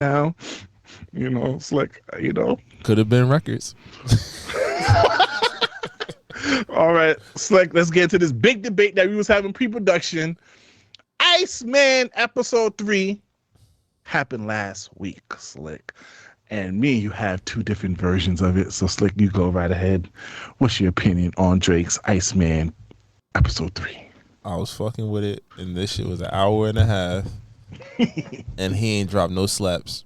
now. Slick. Could have been records. All right, Slick. Let's get into this big debate that we was having pre-production. Iceman episode 3 happened last week, Slick. And me and you have two different versions of it. So, Slick, you go right ahead. What's your opinion on Drake's Iceman episode 3? I was fucking with it, and this shit was an hour and a half, and he ain't dropped no slaps.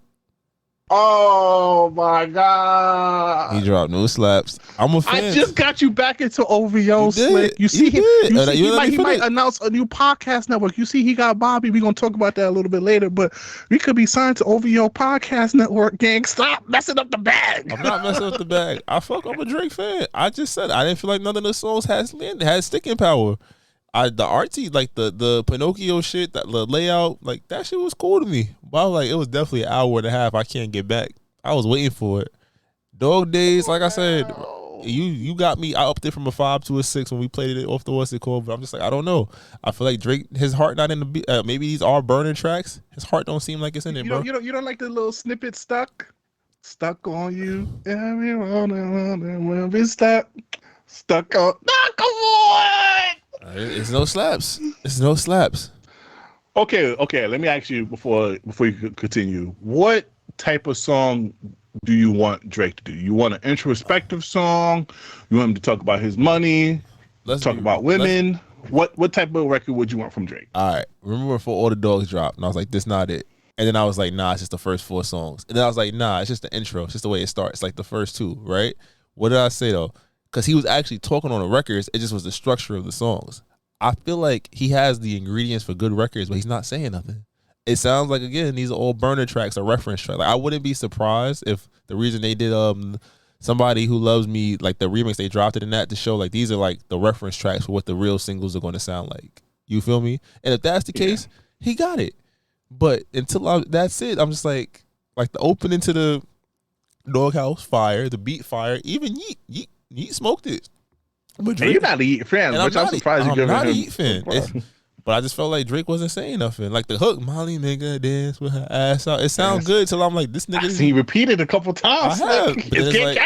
Oh my God! He dropped no slaps. I'm a fan. I just got you back into OVO, Slick. You see, he might announce a new podcast network. You see, he got Bobby. We're gonna talk about that a little bit later, but we could be signed to OVO podcast network. Gang, stop messing up the bag. I'm not messing up the bag. I'm a Drake fan. I just said I didn't feel like none of the songs had sticking power. The artsy, like the Pinocchio shit, that the layout, like that shit was cool to me. But I was like, it was definitely an hour and a half. I can't get back. I was waiting for it. Dog Days, like I said, you got me. I upped it from a 5 to a 6 when we played it off the what's it called. But I'm just like, I don't know. I feel like Drake, his heart not in the beat. Maybe these are burning tracks. His heart don't seem like it's in it, bro. You don't like the little snippet stuck on you. Everyone will be stuck on. Nah, come on. It's no slaps. It's no slaps. Okay. Let me ask you before you continue. What type of song do you want Drake to do? You want an introspective song? You want him to talk about his money? Talk about women? What type of record would you want from Drake? All right. Remember before All the Dogs dropped, and I was like, this not it. And then I was like, nah, it's just the first 4 songs. And then I was like, nah, it's just the intro. It's just the way it starts, like the first 2, right? What did I say though? Because he was actually talking on the records. It just was the structure of the songs. I feel like he has the ingredients for good records, but he's not saying nothing. It sounds like, again, these are all burner tracks or reference tracks. Like, I wouldn't be surprised if the reason they did Somebody Who Loves Me, like the remix, they dropped it in that to show like these are like the reference tracks for what the real singles are going to sound like. You feel me? And if that's the case, he got it. But that's it. I'm just like the opening to the Doghouse fire, the beat fire, even Yeet smoked it. But Drake, you're not a Yeet fan, which I'm surprised you're giving him. I'm not a Yeet fan. But I just felt like Drake wasn't saying nothing. Like the hook, Molly make her dance with her ass out. It sounds good till I'm like, this nigga. He repeated a couple times. I have.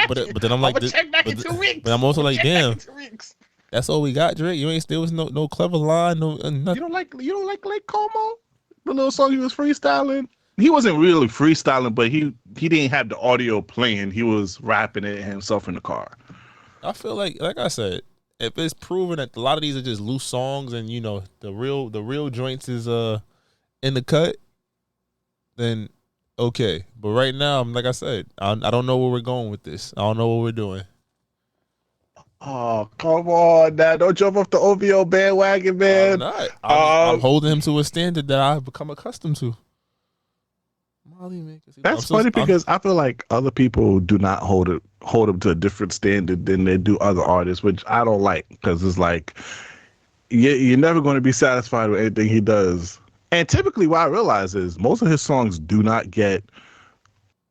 But then I'm like, check back in 2 weeks. But I'm also like, damn. That's all we got, Drake. There was no clever line, no nothing. You don't like Como? The little song he was freestyling. He wasn't really freestyling, but he didn't have the audio playing. He was rapping it himself in the car. I feel like I said, if it's proven that a lot of these are just loose songs and the real joints is in the cut, then okay. But right now, like I said, I don't know where we're going with this. I don't know what we're doing. Oh, come on now. Don't jump off the OVO bandwagon, man. I'm not. I'm holding him to a standard that I've become accustomed to. That's funny because I feel like other people do not hold him to a different standard than they do other artists, which I don't like because it's like you're never going to be satisfied with anything he does. And typically what I realize is most of his songs do not get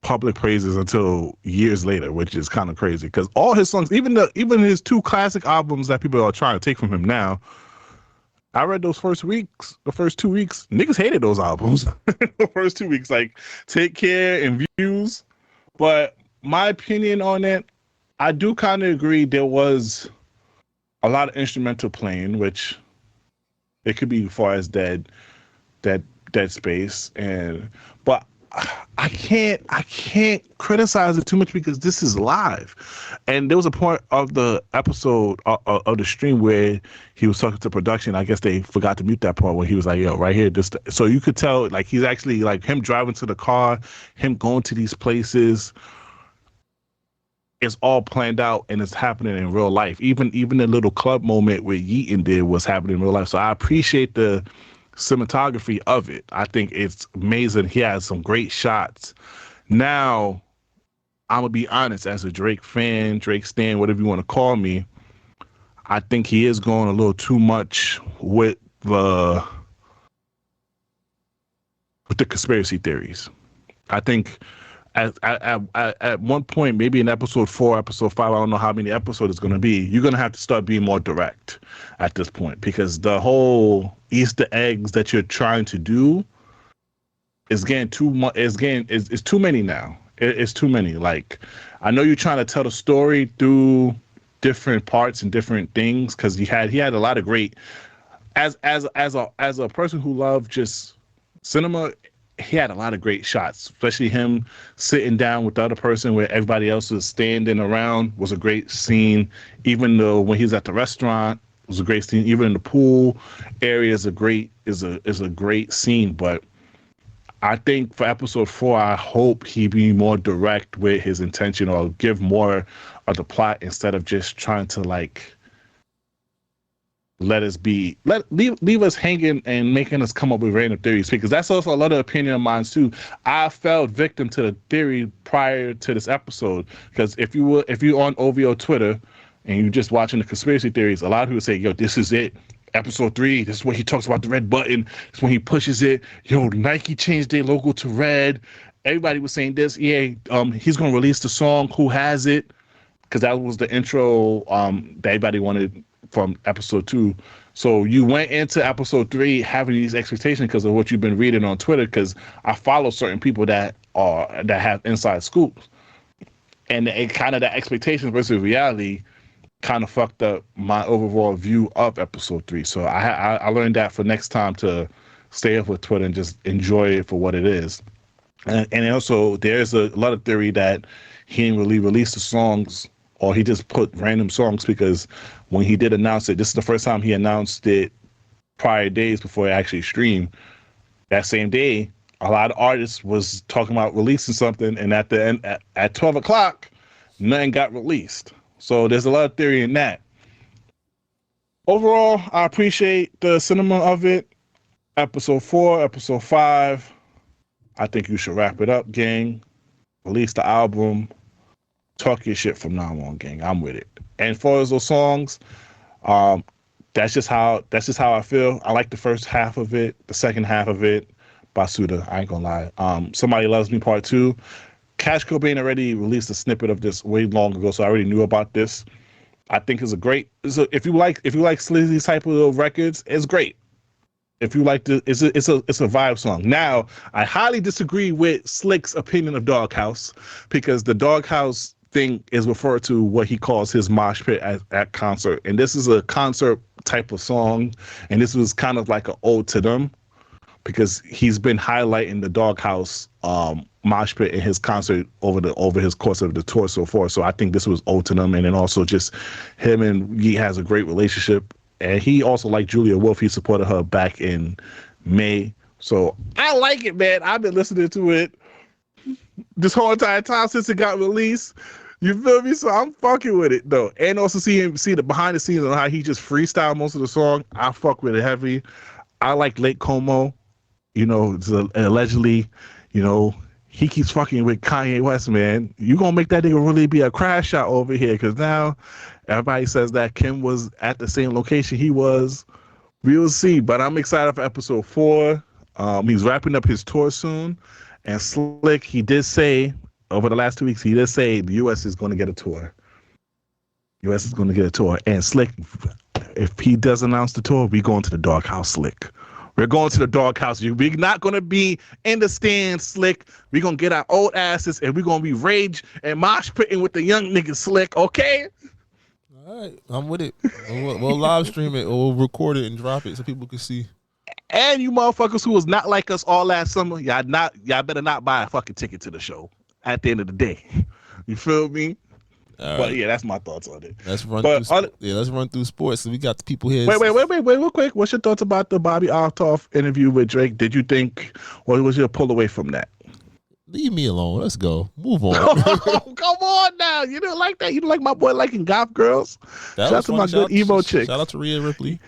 public praises until years later, which is kind of crazy because all his songs, even his 2 classic albums that people are trying to take from him now, I read the first 2 weeks, niggas hated those albums. The first 2 weeks, like Take Care and Views. But my opinion on it, I do kind of agree there was a lot of instrumental playing, which it could be as far as Dead Space, but I can't criticize it too much because this is live. And there was a point of the episode of the stream where he was talking to production. I guess they forgot to mute that part where he was like, yo, right here. So you could tell like he's actually like him driving to the car, him going to these places. It's all planned out and it's happening in real life. Even the little club moment where Yeaton did was happening in real life. So I appreciate the cinematography of it. I think it's amazing. He has some great shots. Now, I'm gonna be honest, as a Drake fan, Drake stan, whatever you want to call me, I think he is going a little too much with the conspiracy theories. I think at one point, maybe in episode 4, episode 5, I don't know how many episodes it's going to be, you're going to have to start being more direct at this point because the whole Easter eggs that you're trying to do, it's getting too much. It's too many now. It's too many. Like, I know you're trying to tell the story through different parts and different things, because he had a lot of great, as a person who loved just cinema, he had a lot of great shots, especially him sitting down with the other person where everybody else was standing around was a great scene. Even though when he's at the restaurant, it was a great scene. Even in the pool area is a great scene. But I think for episode 4, I hope he be more direct with his intention, or give more of the plot instead of just trying to like leave us hanging and making us come up with random theories, because that's also a lot of opinion of mine too. I fell victim to the theory prior to this episode, because if you on OVO Twitter and you're just watching the conspiracy theories, a lot of people say, yo, this is it. Episode 3, this is when he talks about the red button. It's when he pushes it. Yo, Nike changed their logo to red. Everybody was saying this. Yeah, he's gonna release the song "Who Has It," because that was the intro that everybody wanted from episode 2. So you went into episode 3 having these expectations because of what you've been reading on Twitter, because I follow certain people that have inside scoops, and it kind of, that expectation versus reality kind of fucked up my overall view of episode 3. So I learned that for next time to stay up with Twitter and just enjoy it for what it is. And also there's a lot of theory that he didn't really release the songs, or he just put random songs, because when he did announce it, this is the first time he announced it prior days before it actually streamed. That same day, a lot of artists was talking about releasing something, and at the end, at 12 o'clock, nothing got released. So there's a lot of theory in that. Overall, I appreciate the cinema of it. Episode 4, episode 5, I think you should wrap it up, gang. Release the album. Talk your shit from now on, gang. I'm with it. And for those songs, that's just how I feel. I like the first half of it. The second half of it, Basuda, I ain't gonna lie. Somebody Loves Me Part 2. Cash Cobain already released a snippet of this way long ago, so I already knew about this. I think it's a great. If you like sleazy type of records, it's great. If you like it's a vibe song. Now, I highly disagree with Slick's opinion of Doghouse, because the Doghouse thing is referred to what he calls his mosh pit at concert, and this is a concert type of song, and this was kind of like an ode to them, because he's been highlighting the Doghouse mosh pit in his concert over his course of the tour so far. So I think this was ode to them, and then also just him and he has a great relationship, and he also, like Julia Wolf, he supported her back in May. So I like it, man. I've been listening to it this whole entire time since it got released. You feel me? So I'm fucking with it though, and also see the behind the scenes on how he just freestyle most of the song. I fuck with it heavy. I like Lake Como. You know, allegedly, you know, he keeps fucking with Kanye West, man. You gonna make that nigga really be a crash out over here, because now everybody says that Kim was at the same location he was. We'll see, but I'm excited for episode 4. He's wrapping up his tour soon, and Slick, he did say over the last 2 weeks, he did say the U.S. is going to get a tour. U.S. is going to get a tour, and Slick, if he does announce the tour, we going to the Doghouse, Slick. We're going to the Doghouse. We're not going to be in the stands, Slick. We're going to get our old asses, and we're going to be rage and mosh pitting with the young niggas, Slick, okay? All right, I'm with it. We'll live stream it, or we'll record it and drop it so people can see. And you motherfuckers who was not like us all last summer, y'all better not buy a fucking ticket to the show at the end of the day. You feel me? But yeah, that's my thoughts on it. Let's run through sports. So we got the people here. Wait, real quick. What's your thoughts about the Bobby Altoff interview with Drake? Did you think, what was your pull away from that? Leave me alone. Let's go. Move on. Come on now. You don't like that? You don't like my boy liking goth girls? Shout out to my good emo chick. Shout out to Rhea Ripley.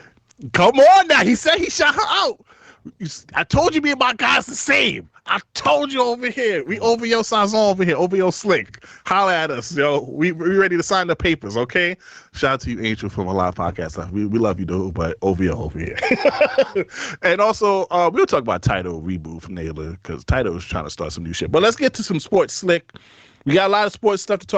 Come on now. He said he shot her out. I told you me and my guys the same. I told you over here. We over your Sazon over here. Over your Slick. Holla at us, yo. We ready to sign the papers, okay? Shout out to you, Angel, from a live podcast. We love you, dude, but over here. And also, we'll talk about Tidal reboot from Naylor, because Tidal is trying to start some new shit. But let's get to some sports, Slick. We got a lot of sports stuff to talk